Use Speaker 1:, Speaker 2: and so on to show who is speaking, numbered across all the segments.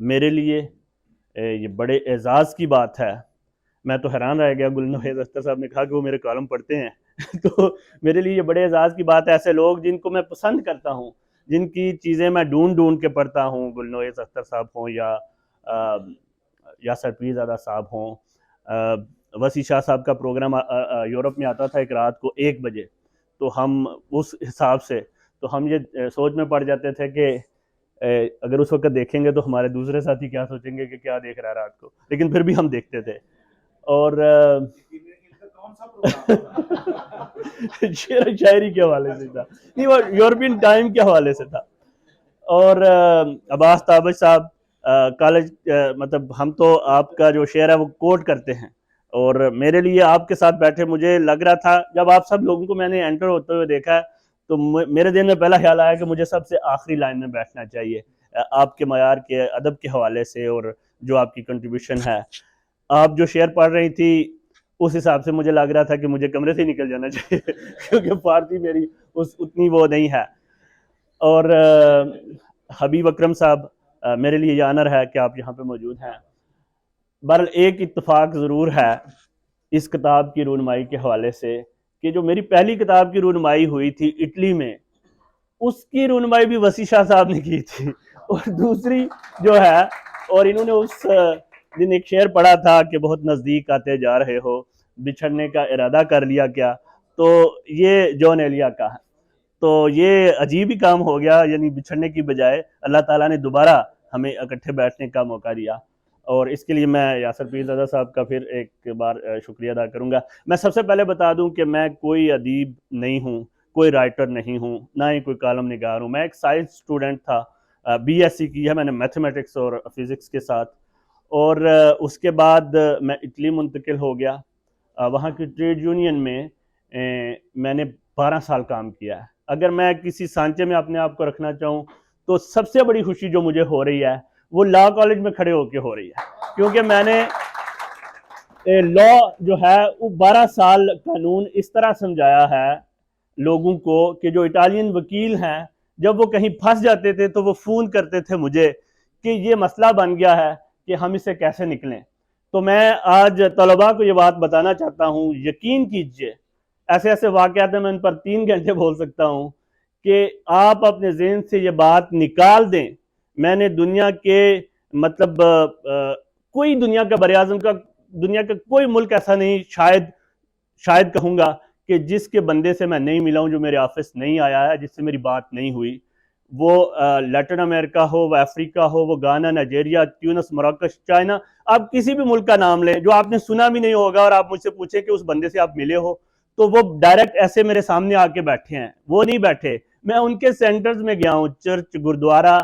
Speaker 1: میرے لیے یہ بڑے اعزاز کی بات ہے. میں تو حیران رہ گیا، گلنویز اختر صاحب نے کہا کہ وہ میرے کالم پڑھتے ہیں. تو میرے لیے یہ بڑے اعزاز کی بات ہے، ایسے لوگ جن کو میں پسند کرتا ہوں، جن کی چیزیں میں ڈھونڈ ڈھونڈ کے پڑھتا ہوں، گلنویز اختر صاحب ہوں یا یاسر پیر زادہ صاحب ہوں. وسیع شاہ صاحب کا پروگرام یورپ میں آتا تھا ایک رات کو 1 بجے، تو ہم اس حساب سے تو ہم یہ سوچ میں پڑ جاتے تھے کہ اگر اس وقت دیکھیں گے تو ہمارے دوسرے ساتھی کیا سوچیں گے کہ کیا دیکھ رہا ہے رات کو، لیکن پھر بھی ہم دیکھتے تھے. اور شعر و شاعری کے حوالے سے تھا، نہیں وہ یورپین ٹائم کے حوالے سے تھا. اور عباس تابش صاحب کالج، مطلب ہم تو آپ کا جو شعر ہے وہ کوٹ کرتے ہیں، اور میرے لیے آپ کے ساتھ بیٹھے مجھے لگ رہا تھا، جب آپ سب لوگوں کو میں نے انٹر ہوتے ہوئے دیکھا ہے تو میرے دل میں پہلا خیال آیا کہ مجھے سب سے آخری لائن میں بیٹھنا چاہیے، آپ کے معیار کے ادب کے حوالے سے اور جو آپ کی کنٹریبیوشن ہے. آپ جو شعر پڑھ رہی تھی اس حساب سے مجھے لگ رہا تھا کہ مجھے کمرے سے نکل جانا چاہیے کیونکہ فارسی میری اتنی وہ نہیں ہے. اور حبیب اکرم صاحب، میرے لیے یہ آنر ہے کہ آپ یہاں پہ موجود ہیں. بہرحال ایک اتفاق ضرور ہے اس کتاب کی رونمائی کے حوالے سے کہ جو میری پہلی کتاب کی رونمائی ہوئی تھی اٹلی میں، اس کی رونمائی بھی وسیع شاہ صاحب نے کی تھی، اور دوسری جو ہے، اور انہوں نے اس دن ایک شعر پڑھا تھا کہ بہت نزدیک آتے جا رہے ہو، بچھڑنے کا ارادہ کر لیا کیا، تو یہ جون ایلیا کا ہے. تو یہ عجیب ہی کام ہو گیا، یعنی بچھڑنے کی بجائے اللہ تعالیٰ نے دوبارہ ہمیں اکٹھے بیٹھنے کا موقع دیا، اور اس کے لیے میں یاسر پیر زادہ صاحب کا پھر ایک بار شکریہ ادا کروں گا. میں سب سے پہلے بتا دوں کہ میں کوئی ادیب نہیں ہوں، کوئی رائٹر نہیں ہوں، نہ ہی کوئی کالم نگار ہوں. میں ایک سائنس اسٹوڈنٹ تھا، بی ایس سی کی ہے میں نے میتھمیٹکس اور فزکس کے ساتھ، اور اس کے بعد میں اٹلی منتقل ہو گیا. وہاں کی ٹریڈ یونین میں نے 12 سال کام کیا ہے. اگر میں کسی سانچے میں اپنے آپ کو رکھنا چاہوں تو سب سے بڑی خوشی جو مجھے ہو رہی ہے وہ لا کالج میں کھڑے ہو کے ہو رہی ہے، کیونکہ میں نے لا جو ہے وہ 12 سال قانون اس طرح سمجھایا ہے لوگوں کو کہ جو اٹالین وکیل ہیں جب وہ کہیں پھنس جاتے تھے تو وہ فون کرتے تھے مجھے کہ یہ مسئلہ بن گیا ہے کہ ہم اس سے کیسے نکلیں. تو میں آج طلباء کو یہ بات بتانا چاہتا ہوں، یقین کیجئے ایسے ایسے واقعات ہیں، میں ان پر 3 گھنٹے بول سکتا ہوں، کہ آپ اپنے ذہن سے یہ بات نکال دیں. میں نے دنیا کے مطلب کوئی دنیا کا براعظم کا دنیا کا کوئی ملک ایسا نہیں، شاید کہوں گا کہ جس کے بندے سے میں نہیں ملا ہوں، جو میرے آفس نہیں آیا ہے، جس سے میری بات نہیں ہوئی. وہ لیٹن امریکہ ہو، وہ افریقہ ہو، وہ گانا، نائجیریا، تیونس، مراکش، چائنا، آپ کسی بھی ملک کا نام لیں جو آپ نے سنا بھی نہیں ہوگا، اور آپ مجھ سے پوچھیں کہ اس بندے سے آپ ملے ہو، تو وہ ڈائریکٹ ایسے میرے سامنے آ کے بیٹھے ہیں. وہ نہیں بیٹھے، میں ان کے سینٹرز میں گیا ہوں، چرچ، گردوارہ،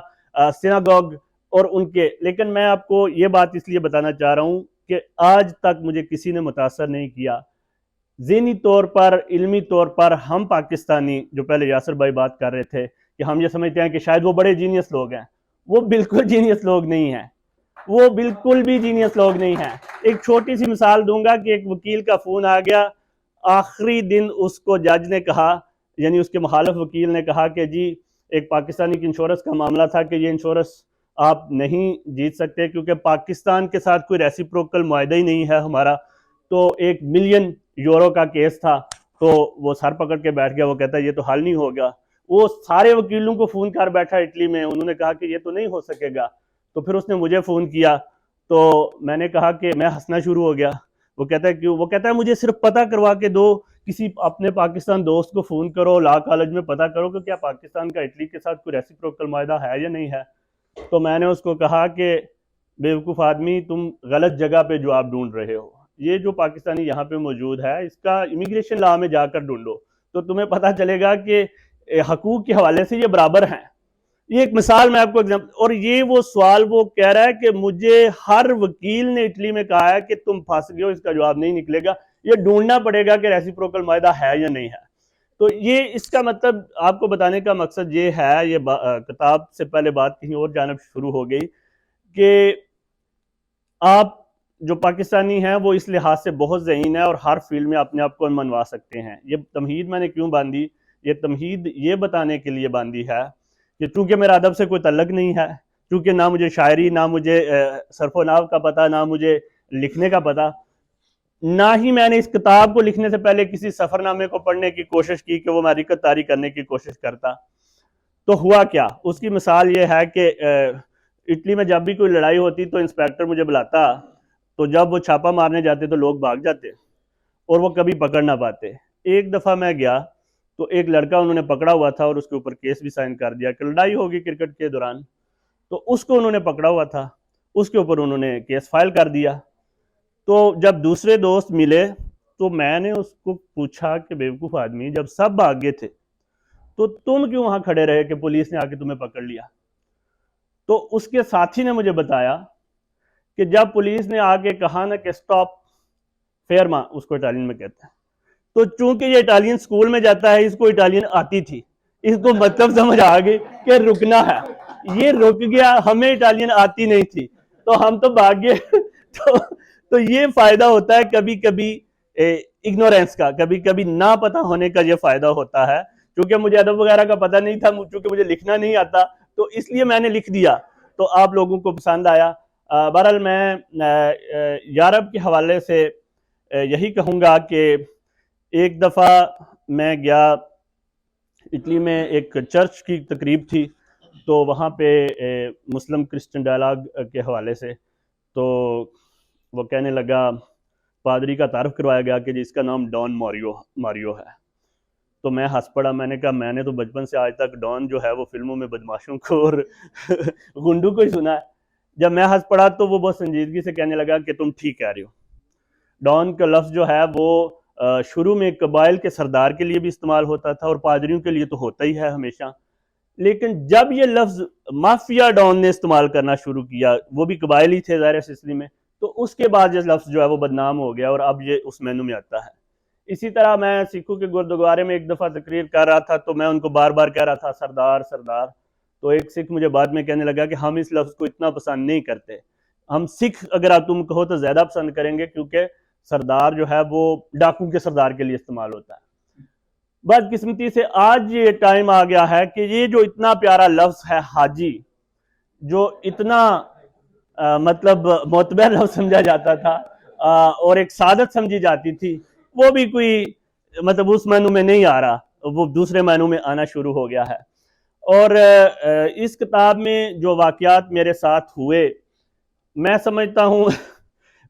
Speaker 1: سیناگوگ، اور ان کے. لیکن میں آپ کو یہ بات اس لیے بتانا چاہ رہا ہوں کہ آج تک مجھے کسی نے متاثر نہیں کیا. ذہنی طور پر، علمی طور پر ہم پاکستانی، جو پہلے یاسر بھائی بات کر رہے تھے کہ ہم یہ سمجھتے ہیں کہ شاید وہ بڑے جینیس لوگ ہیں، وہ بالکل جینیس لوگ نہیں ہیں، وہ بالکل بھی جینیس لوگ نہیں ہیں. ایک چھوٹی سی مثال دوں گا کہ ایک وکیل کا فون آ گیا، آخری دن اس کو جج نے کہا، یعنی اس کے مخالف وکیل نے کہا کہ جی ایک پاکستانی کی انشورنس کا معاملہ تھا کہ یہ انشورنس آپ نہیں جیت سکتے کیونکہ پاکستان کے ساتھ کوئی ریسیپروکل معاہدہ ہی نہیں ہے ہمارا. تو 1 ملین یورو کا کیس تھا، تو وہ سر پکڑ کے بیٹھ گیا. وہ کہتا ہے یہ تو حل نہیں ہوگا. وہ سارے وکیلوں کو فون کر بیٹھا اٹلی میں، انہوں نے کہا کہ یہ تو نہیں ہو سکے گا. تو پھر اس نے مجھے فون کیا، تو میں نے کہا کہ میں ہنسنا شروع ہو گیا. وہ کہتا ہے کیوں؟ وہ کہتا ہے مجھے صرف پتہ کروا کے دو، کسی اپنے پاکستان دوست کو فون کرو، لا کالج میں پتہ کرو کہ کیا پاکستان کا اٹلی کے ساتھ کوئی ریسیپروکل معاہدہ ہے یا نہیں ہے. تو میں نے اس کو کہا کہ بیوقوف آدمی، تم غلط جگہ پہ جواب ڈھونڈ رہے ہو. یہ جو پاکستانی یہاں پہ موجود ہے اس کا امیگریشن لا میں جا کر ڈھونڈو تو تمہیں پتہ چلے گا کہ حقوق کے حوالے سے یہ برابر ہیں. یہ ایک مثال میں آپ کو اور یہ وہ سوال وہ کہہ رہا ہے کہ مجھے ہر وکیل نے اٹلی میں کہا ہے کہ تم پھنس گئے ہو، اس کا جواب نہیں نکلے گا، یہ ڈھونڈنا پڑے گا کہ ریسیپروکل معاہدہ ہے یا نہیں ہے. تو یہ اس کا مطلب آپ کو بتانے کا مقصد یہ ہے، یہ کتاب سے پہلے بات کہیں اور جانب شروع ہو گئی کہ آپ جو پاکستانی ہیں وہ اس لحاظ سے بہت ذہین ہے اور ہر فیلڈ میں اپنے آپ کو منوا سکتے ہیں. یہ تمہید میں نے کیوں باندھی؟ یہ تمہید یہ بتانے کے لیے باندھی ہے کہ چونکہ میرا ادب سے کوئی تعلق نہیں ہے چونکہ نہ مجھے شاعری، نہ مجھے صرف و نحو کا پتہ، نہ مجھے لکھنے کا پتہ، نہ ہی میں نے اس کتاب کو لکھنے سے پہلے کسی سفر نامے کو پڑھنے کی کوشش کی کہ وہ میں حقیقت طاری کرنے کی کوشش کرتا. تو ہوا کیا، اس کی مثال یہ ہے کہ اٹلی میں جب بھی کوئی لڑائی ہوتی تو انسپیکٹر مجھے بلاتا، تو جب وہ چھاپا مارنے جاتے تو لوگ بھاگ جاتے اور وہ کبھی پکڑ نہ پاتے. ایک دفعہ میں گیا تو ایک لڑکا انہوں نے پکڑا ہوا تھا اور اس کے اوپر کیس بھی سائن کر دیا کہ لڑائی ہوگی کرکٹ کے دوران، تو اس کو انہوں نے پکڑا ہوا تھا، اس کے اوپر انہوں نے کیس فائل کر دیا. تو جب دوسرے دوست ملے تو میں نے اس کو پوچھا کہ بیوقوف آدمی، جب سب بھاگ گئے تھے تو تم کیوں وہاں کھڑے رہے کہ پولیس نے آ کے تمہیں پکڑ لیا؟ تو اس کے ساتھی نے مجھے بتایا کہ جب پولیس نے آ کے کہا نا کہ سٹاپ فیرما، اس کو اٹالین میں کہتے ہیں، تو چونکہ یہ اٹالین سکول میں جاتا ہے، اس کو اٹالین آتی تھی، اس کو مطلب سمجھ آ گئی کہ رکنا ہے، یہ رک گیا، ہمیں اٹالین آتی نہیں تھی تو ہم تو بھاگ گئے. تو یہ فائدہ ہوتا ہے کبھی کبھی اگنورینس کا، کبھی کبھی نہ پتہ ہونے کا یہ فائدہ ہوتا ہے. کیونکہ مجھے ادب وغیرہ کا پتہ نہیں تھا، چونکہ مجھے لکھنا نہیں آتا تو اس لیے میں نے لکھ دیا، تو آپ لوگوں کو پسند آیا. بہرحال میں یورپ کے حوالے سے یہی کہوں گا کہ ایک دفعہ میں گیا اٹلی میں، ایک چرچ کی تقریب تھی، تو وہاں پہ مسلم کرسچن ڈائلاگ کے حوالے سے تو وہ کہنے لگا، پادری کا تعارف کروایا گیا کہ جس کا نام ڈان ماریو ہے. تو میں ہنس پڑا، میں نے کہا میں نے تو بچپن سے آج تک ڈان جو ہے وہ فلموں میں بدماشوں کو اور گنڈوں کو ہی سنا ہے. جب میں ہنس پڑا تو وہ بہت سنجیدگی سے کہنے لگا کہ تم ٹھیک کہہ رہے ہو. ڈان کا لفظ جو ہے وہ شروع میں قبائل کے سردار کے لیے بھی استعمال ہوتا تھا اور پادریوں کے لیے تو ہوتا ہی ہے ہمیشہ، لیکن جب یہ لفظ مافیا ڈان نے استعمال کرنا شروع کیا، وہ بھی قبائل ہی تھے ظاہر سسلی میں، تو اس کے بعد یہ لفظ جو ہے وہ بدنام ہو گیا اور اب یہ اس مینو میں آتا ہے. اسی طرح میں سکھوں کے گردوارے میں ایک دفعہ تقریر کر رہا تھا تو میں ان کو بار بار کہہ رہا تھا سردار سردار، تو ایک سکھ مجھے بعد میں کہنے لگا کہ ہم اس لفظ کو اتنا پسند نہیں کرتے، ہم سکھ اگر آپ تم کہو تو زیادہ پسند کریں گے، کیونکہ سردار جو ہے وہ ڈاکو کے سردار کے لیے استعمال ہوتا ہے. بدقسمتی سے آج یہ ٹائم آ گیا ہے کہ یہ جو اتنا پیارا لفظ ہے حاجی، جو اتنا مطلب معتبر لفظ سمجھا جاتا تھا اور ایک سعادت سمجھی جاتی تھی، وہ بھی کوئی مطلب اس معنوں میں نہیں آ رہا، وہ دوسرے معنوں میں آنا شروع ہو گیا ہے. اور اس کتاب میں جو واقعات میرے ساتھ ہوئے، میں سمجھتا ہوں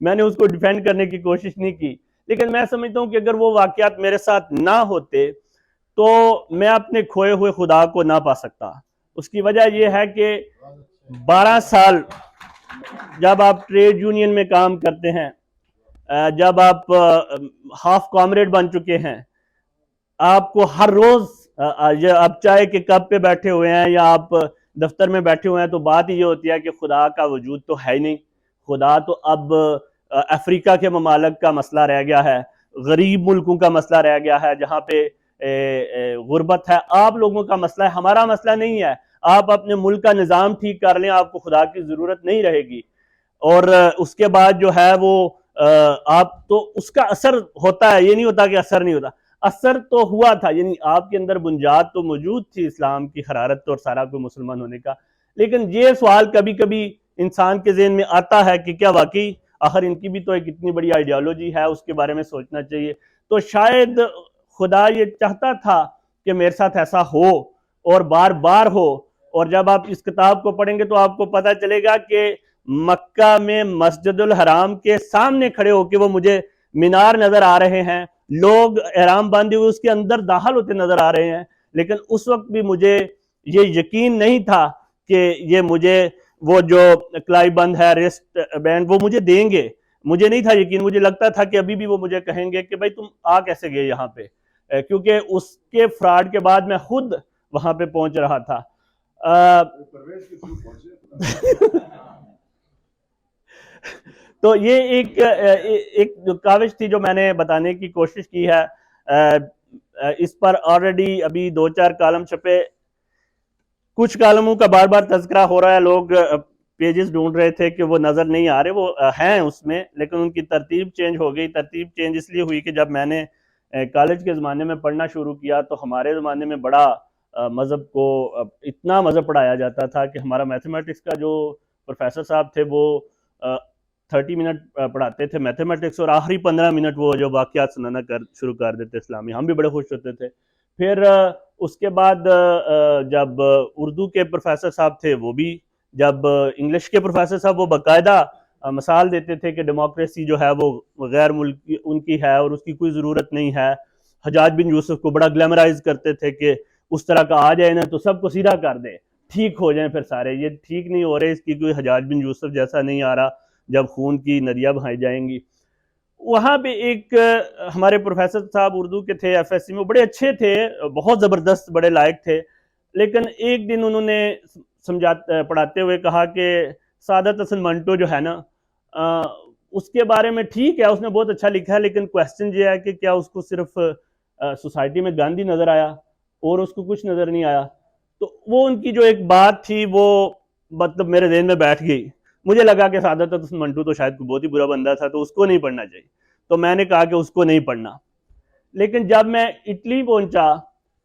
Speaker 1: میں نے اس کو ڈیفینڈ کرنے کی کوشش نہیں کی، لیکن میں سمجھتا ہوں کہ اگر وہ واقعات میرے ساتھ نہ ہوتے تو میں اپنے کھوئے ہوئے خدا کو نہ پا سکتا. اس کی وجہ یہ ہے کہ 12 سال جب آپ ٹریڈ یونین میں کام کرتے ہیں، جب آپ ہاف کامریڈ بن چکے ہیں، آپ کو ہر روز آپ چائے کے کپ پہ بیٹھے ہوئے ہیں یا آپ دفتر میں بیٹھے ہوئے ہیں، تو بات یہ ہوتی ہے کہ خدا کا وجود تو ہے ہی نہیں. خدا تو اب افریقہ کے ممالک کا مسئلہ رہ گیا ہے، غریب ملکوں کا مسئلہ رہ گیا ہے جہاں پہ غربت ہے. آپ لوگوں کا مسئلہ ہے، ہمارا مسئلہ نہیں ہے. آپ اپنے ملک کا نظام ٹھیک کر لیں، آپ کو خدا کی ضرورت نہیں رہے گی. اور اس کے بعد جو ہے وہ آپ تو اس کا اثر ہوتا ہے، یہ نہیں ہوتا کہ اثر نہیں ہوتا، اثر تو ہوا تھا، یعنی آپ کے اندر بنیاد تو موجود تھی اسلام کی حرارت اور سارا کوئی مسلمان ہونے کا. لیکن یہ سوال کبھی کبھی انسان کے ذہن میں آتا ہے کہ کیا واقعی آخر ان کی بھی تو ایک اتنی بڑی آئیڈیالوجی ہے، اس کے بارے میں سوچنا چاہیے. تو شاید خدا یہ چاہتا تھا کہ میرے ساتھ ایسا ہو اور بار بار ہو. اور جب آپ اس کتاب کو پڑھیں گے تو آپ کو پتہ چلے گا کہ مکہ میں مسجد الحرام کے سامنے کھڑے ہو کے وہ مجھے مینار نظر آ رہے ہیں، لوگ احرام باندھے ہوئے اس کے اندر داخل ہوتے نظر آ رہے ہیں، لیکن اس وقت بھی مجھے یہ یقین نہیں تھا کہ یہ مجھے وہ جو کلائی بند ہے ریسٹ بینڈ وہ مجھے دیں گے. مجھے نہیں تھا یقین، مجھے لگتا تھا کہ ابھی بھی وہ مجھے کہیں گے کہ بھائی تم آ کیسے گئے یہاں پہ، کیونکہ اس کے فراڈ کے بعد میں خود وہاں پہ پہنچ رہا تھا. تو یہ ایک کاوش تھی جو میں نے بتانے کی کوشش کی ہے. اس پر آلریڈی ابھی 2-4 کالم چھپے، کچھ کالموں کا بار بار تذکرہ ہو رہا ہے، لوگ پیجز ڈھونڈ رہے تھے کہ وہ نظر نہیں آ رہے، وہ ہیں اس میں، لیکن ان کی ترتیب چینج ہو گئی. ترتیب چینج اس لیے ہوئی کہ جب میں نے کالج کے زمانے میں پڑھنا شروع کیا تو ہمارے زمانے میں بڑا مذہب کو اتنا مذہب پڑھایا جاتا تھا کہ ہمارا میتھمیٹکس کا جو پروفیسر صاحب تھے وہ 30 منٹ پڑھاتے تھے میتھمیٹکس، اور آخری 15 منٹ وہ جو واقعات سنانا شروع کر دیتے اسلامی. ہم بھی بڑے خوش ہوتے تھے. پھر اس کے بعد جب اردو کے پروفیسر صاحب تھے وہ بھی، جب انگلش کے پروفیسر صاحب وہ باقاعدہ مثال دیتے تھے کہ ڈیموکریسی جو ہے وہ غیر ملکی ان کی ہے اور اس کی کوئی ضرورت نہیں ہے. حجاج بن یوسف کو بڑا گلیمرائز کرتے تھے کہ اس طرح کا آ جائے نا تو سب کو سیدھا کر دے، ٹھیک ہو جائیں پھر سارے. یہ ٹھیک نہیں ہو رہے، اس کی کوئی حجاج بن یوسف جیسا نہیں آ رہا جب خون کی ندیاں بہائی جائیں گی. وہاں پہ ایک ہمارے پروفیسر صاحب اردو کے تھے ایف ایس سی میں، بڑے اچھے تھے، بہت زبردست، بڑے لائق تھے. لیکن ایک دن انہوں نے پڑھاتے ہوئے کہا کہ سعادت حسن منٹو جو ہے نا اس کے بارے میں ٹھیک ہے اس نے بہت اچھا لکھا ہے، لیکن کویسچن یہ ہے کہ کیا اس کو صرف سوسائٹی میں گاندھی نظر آیا اور اس کو کچھ نظر نہیں آیا. تو وہ ان کی جو ایک بات تھی وہ مطلب میرے ذہن میں بیٹھ گئی. مجھے لگا کہ سعادت حسن منٹو تو شاید کوئی بہت ہی برا بندہ تھا تو اس کو نہیں پڑھنا چاہیے. تو میں نے کہا کہ اس کو نہیں پڑھنا. لیکن جب میں اٹلی پہنچا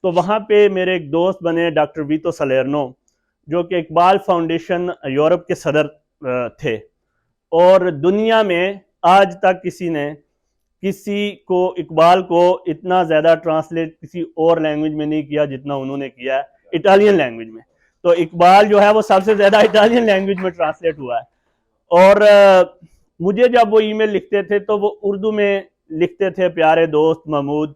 Speaker 1: تو وہاں پہ میرے ایک دوست بنے ڈاکٹر ویتو سلیرنو، جو کہ اقبال فاؤنڈیشن یورپ کے صدر تھے، اور دنیا میں آج تک کسی کو اقبال کو اتنا زیادہ ٹرانسلیٹ کسی اور لینگویج میں نہیں کیا جتنا انہوں نے کیا ہے اٹالین لینگویج میں. تو اقبال جو ہے وہ سب سے زیادہ اٹالین لینگویج میں ٹرانسلیٹ ہوا ہے. اور مجھے جب وہ ای میل لکھتے تھے تو وہ اردو میں لکھتے تھے، پیارے دوست محمود.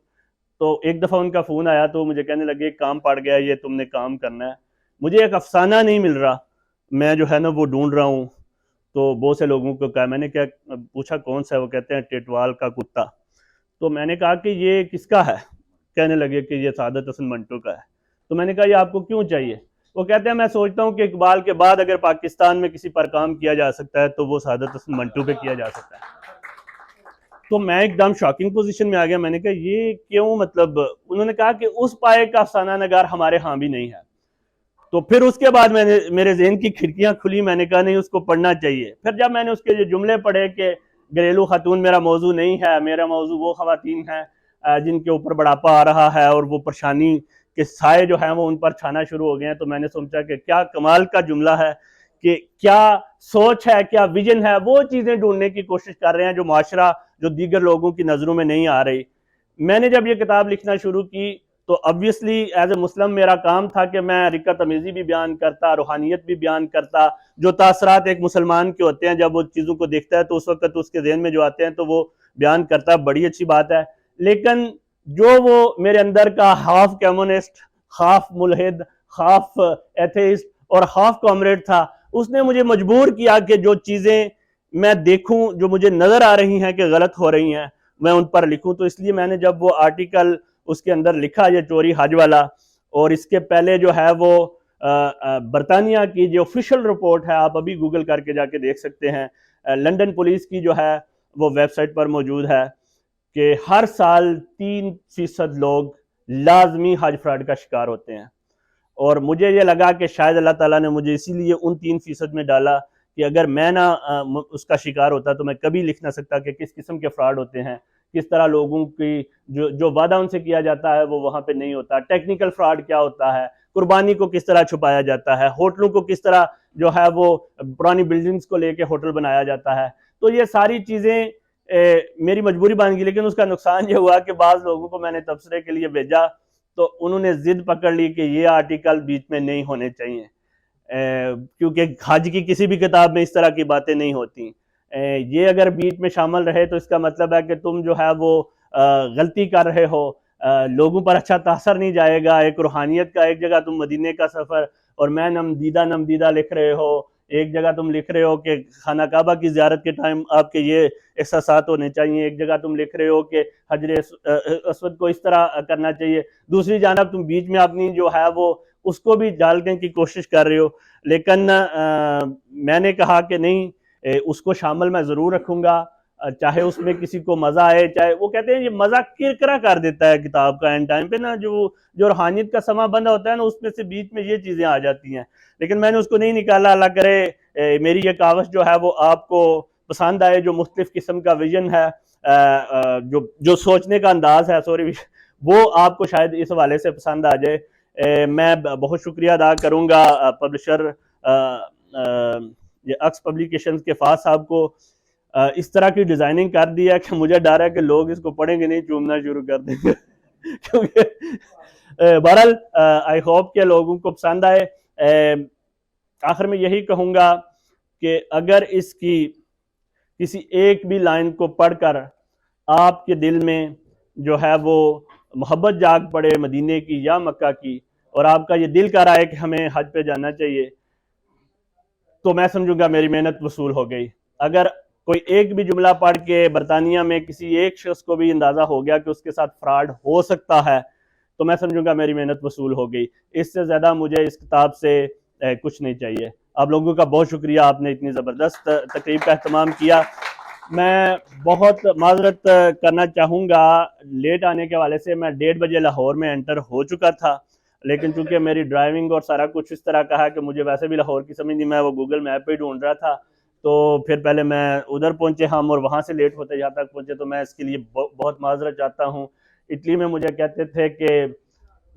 Speaker 1: تو ایک دفعہ ان کا فون آیا تو مجھے کہنے لگے کام پڑ گیا، یہ تم نے کام کرنا ہے. مجھے ایک افسانہ نہیں مل رہا، میں جو ہے نا وہ ڈھونڈ رہا ہوں. تو بہت سے لوگوں کو کہا، میں نے کیا پوچھا کون سا ہے، وہ کہتے ہیں ٹیٹوال کا کتا. تو میں نے کہا کہ یہ کس کا ہے؟ کہنے لگے کہ یہ سعادت حسن منٹو کا ہے. تو میں نے کہا یہ آپ کو کیوں چاہیے؟ وہ کہتے ہیں میں سوچتا ہوں کہ اقبال کے بعد اگر پاکستان میں کسی پر کام کیا جا سکتا ہے تو وہ سعادت حسن منٹو پہ کیا جا سکتا ہے. تو میں ایک دم شاکنگ پوزیشن میں آ گیا. میں نے کہا یہ کیوں؟ مطلب انہوں نے کہا کہ اس پائے کا افسانہ نگار ہمارے ہاں بھی نہیں ہے. تو پھر اس کے بعد میرے ذہن کی کھڑکیاں کھلی، میں نے کہا نہیں اس کو پڑھنا چاہیے. پھر جب میں نے اس کے یہ جملے پڑھے کہ گھریلو خاتون میرا موضوع نہیں ہے، میرا موضوع وہ خواتین ہیں جن کے اوپر بڑھاپا آ رہا ہے اور وہ پریشانی کے سائے جو ہیں وہ ان پر چھانا شروع ہو گئے ہیں، تو میں نے سوچا کہ کیا کمال کا جملہ ہے، کہ کیا سوچ ہے، کیا ویژن ہے. وہ چیزیں ڈھونڈنے کی کوشش کر رہے ہیں جو معاشرہ، جو دیگر لوگوں کی نظروں میں نہیں آ رہی. میں نے جب یہ کتاب لکھنا شروع کی تو obviously ایز اے مسلم میرا کام تھا کہ میں رقت امیزی بھی بیان کرتا، روحانیت بھی بیان کرتا، جو تاثرات ایک مسلمان کے ہوتے ہیں جب وہ چیزوں کو دیکھتا ہے تو اس وقت اس کے ذہن میں جو آتے ہیں تو وہ بیان کرتا. بڑی اچھی بات ہے. لیکن جو وہ میرے اندر کا ہاف کمیونسٹ، ہاف ملحد، ہاف ایتھیسٹ اور ہاف کامریڈ تھا، اس نے مجھے مجبور کیا کہ جو چیزیں میں دیکھوں، جو مجھے نظر آ رہی ہیں کہ غلط ہو رہی ہیں، میں ان پر لکھوں. تو اس لیے میں نے جب وہ آرٹیکل اس کے اندر لکھا یہ چوری حج والا، اور اس کے پہلے جو ہے وہ برطانیہ کی جو آفیشیل رپورٹ ہے، آپ ابھی گوگل کر کے جا کے دیکھ سکتے ہیں، لنڈن پولیس کی جو ہے وہ ویب سائٹ پر موجود ہے، کہ ہر سال 3% لوگ لازمی حج فراڈ کا شکار ہوتے ہیں. اور مجھے یہ لگا کہ شاید اللہ تعالیٰ نے مجھے اسی لیے ان 3% میں ڈالا کہ اگر میں نہ اس کا شکار ہوتا تو میں کبھی لکھ نہ سکتا کہ کس قسم کے فراڈ ہوتے ہیں، کس طرح لوگوں کی جو وعدہ ان سے کیا جاتا ہے وہ وہاں پہ نہیں ہوتا، ٹیکنیکل فراڈ کیا ہوتا ہے، قربانی کو کس طرح چھپایا جاتا ہے، ہوٹلوں کو کس طرح جو ہے وہ پرانی بلڈنگز کو لے کے ہوٹل بنایا جاتا ہے. تو یہ ساری چیزیں میری مجبوری بن گئی. لیکن اس کا نقصان یہ ہوا کہ بعض لوگوں کو میں نے تبصرے کے لیے بھیجا تو انہوں نے ضد پکڑ لی کہ یہ آرٹیکل بیچ میں نہیں ہونے چاہیے، کیونکہ حج کی کسی بھی کتاب میں اس طرح کی باتیں نہیں ہوتی. یہ اگر بیچ میں شامل رہے تو اس کا مطلب ہے کہ تم جو ہے وہ غلطی کر رہے ہو، لوگوں پر اچھا تاثر نہیں جائے گا. ایک روحانیت کا، ایک جگہ تم مدینے کا سفر اور میں نمدیدہ لکھ رہے ہو، ایک جگہ تم لکھ رہے ہو کہ خانہ کعبہ کی زیارت کے ٹائم آپ کے یہ احساسات ہونے چاہیے، ایک جگہ تم لکھ رہے ہو کہ حجر اسود کو اس طرح کرنا چاہیے، دوسری جانب تم بیچ میں اپنی جو ہے وہ اس کو بھی ڈالنے کی کوشش کر رہے ہو. لیکن میں نے کہا کہ نہیں، اس کو شامل میں ضرور رکھوں گا، چاہے اس میں کسی کو مزہ آئے، چاہے وہ کہتے ہیں یہ مزہ کرکرا کر دیتا ہے کتاب کا اینڈ ٹائم پہ نا، جو روحانیت کا سما بندہ ہوتا ہے نا اس میں سے بیچ میں یہ چیزیں آ جاتی ہیں. لیکن میں نے اس کو نہیں نکالا. اللہ کرے میری یہ کاوش جو ہے وہ آپ کو پسند آئے، جو مختلف قسم کا ویژن ہے، جو سوچنے کا انداز ہے، وہ آپ کو شاید اس حوالے سے پسند آ جائے. میں بہت شکریہ ادا کروں گا پبلشر یہ اکس پبلیکیشنز کے فاس صاحب کو. اس طرح کی ڈیزائننگ کر دیا کہ مجھے ڈر ہے کہ لوگ اس کو پڑھیں گے نہیں چومنا شروع کر دیں گے کیونکہ بہرحال آئی ہوپ کہ لوگوں کو پسند آئے. آخر میں یہی کہوں گا کہ اگر اس کی کسی ایک بھی لائن کو پڑھ کر آپ کے دل میں جو ہے وہ محبت جاگ پڑے مدینے کی یا مکہ کی, اور آپ کا یہ دل کر رہا ہے کہ ہمیں حج پہ جانا چاہیے, تو میں سمجھوں گا میری محنت وصول ہو گئی. اگر کوئی ایک بھی جملہ پڑھ کے برطانیہ میں کسی ایک شخص کو بھی اندازہ ہو گیا کہ اس کے ساتھ فراڈ ہو سکتا ہے, تو میں سمجھوں گا میری محنت وصول ہو گئی. اس سے زیادہ مجھے اس کتاب سے کچھ نہیں چاہیے. آپ لوگوں کا بہت شکریہ, آپ نے اتنی زبردست تقریب کا اہتمام کیا. میں بہت معذرت کرنا چاہوں گا لیٹ آنے کے حوالے سے. میں 1:30 بجے لاہور میں انٹر ہو چکا تھا, لیکن چونکہ میری ڈرائیونگ اور سارا کچھ اس طرح کا ہے کہ مجھے ویسے بھی لاہور کی سمجھ نہیں, میں وہ گوگل میپ پہ ڈھونڈ رہا تھا, تو پھر پہلے میں ادھر پہنچے ہم, اور وہاں سے لیٹ ہوتے یہاں تک پہنچے, تو میں اس کے لیے بہت معذرت چاہتا ہوں. اٹلی میں مجھے کہتے تھے کہ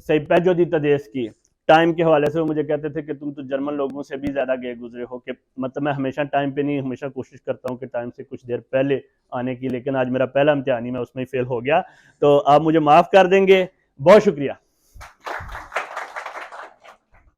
Speaker 1: sei peggio di tedeschi, time کے حوالے سے وہ مجھے کہتے تھے کہ تم تو جرمن لوگوں سے بھی زیادہ گئے گزرے ہو, کہ مطلب میں ہمیشہ ٹائم پہ نہیں, ہمیشہ کوشش کرتا ہوں کہ ٹائم سے کچھ دیر پہلے آنے کی, لیکن آج میرا پہلا امتحان ہی میں اس میں ہی فیل ہو گیا, تو آپ مجھے معاف کر دیں گے. بہت شکریہ.